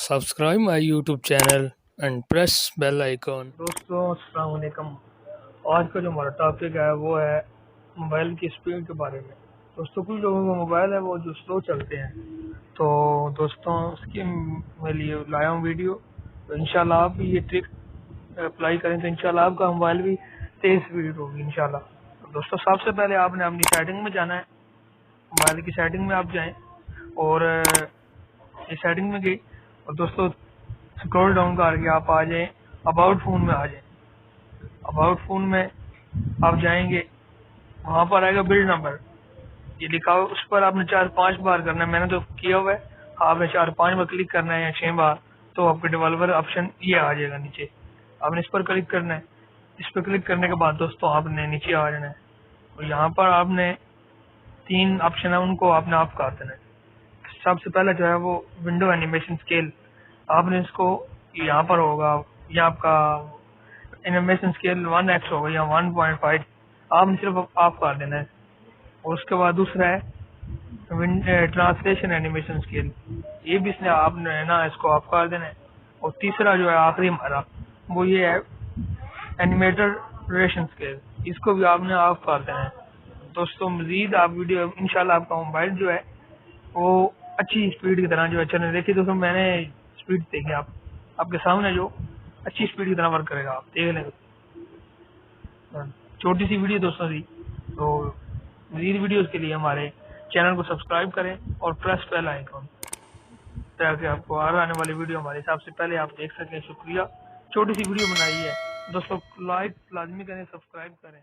Subscribe my YouTube channel and press bell icon. دوستوں السلام علیکم۔ آج کا جو ہمارا ٹاپک ہے وہ ہے موبائل کی اسپیڈ کے بارے میں۔ دوستوں کچھ لوگوں کا موبائل ہے وہ جو سلو چلتے ہیں، تو دوستوں اس کی میں لیے لایا ہوں ویڈیو، تو انشاءاللہ آپ بھی یہ ٹرک اپلائی کریں تو انشاءاللہ آپ کا موبائل بھی تیز اسپیڈ ہوگی انشاءاللہ۔ تو دوستوں سب سے پہلے آپ نے اپنی سیٹنگ میں جانا ہے، موبائل کی سیٹنگ میں آپ جائیں، اور یہ سیٹنگ میں گئی، اور دوستوں اسکرول ڈاؤن کر کے آپ آ جائیں اباؤٹ فون میں آ جائیں۔ اباؤٹ فون میں آپ جائیں گے، وہاں پر آئے گا بلڈ نمبر، یہ لکھا ہوا، اس پر آپ نے 4-5 بار کرنا ہے، میں نے تو کیا ہوا ہے، آپ نے 4-5 بار کلک کرنا ہے یا 6 بار، تو آپ کے ڈیولور آپشن یہ آ جائے گا نیچے، آپ نے اس پر کلک کرنا ہے۔ اس پہ کلک کرنے کے بعد دوستوں آپ نے نیچے آ جانا ہے، اور یہاں پر آپ نے 3 آپشن ہے، ان کو آپ نے آف کر دینا ہے۔ سب سے پہلے جو ہے وہ ونڈو اینیمیشن اسکیل، آپ نے اس کو یہاں پر ہوگا، یہ آپ کا اینیمیشن اسکیل 1x ہوگا یا 1.5، آپ نے صرف آف کر دینا ہے۔ اور اس کے بعد دوسرا ہے ٹرانسلیشن اینیمیشن اسکیل، یہ بھی اس نے آپ نے نا اس کو آف کر دینا ہے۔ اور تیسرا جو ہے آخری ہمارا وہ یہ ہے اینیمیٹر ڈوریشن اسکیل، اس کو بھی آپ نے آف کر دینا ہے۔ دوستوں مزید آپ ویڈیو انشاءاللہ آپ کا موبائل جو ہے وہ اچھی اسپیڈ کی طرح جو ہے چلنے دیکھیے دوستوں، میں نے اسپیڈ دیکھی آپ کے سامنے جو اچھی اسپیڈ کی طرح ورک کرے گا، آپ دیکھ لیں۔ چھوٹی سی ویڈیو دوستوں تھی، تو مزید ویڈیوز کے لیے ہمارے چینل کو سبسکرائب کریں اور پریس بیل آئیکن، تاکہ آپ کو ہر آنے والی ویڈیو ہمارے حساب سے پہلے آپ دیکھ سکیں۔ شکریہ، چھوٹی سی ویڈیو بنائی ہے دوستوں، لائک لازمی کریں، سبسکرائب کریں۔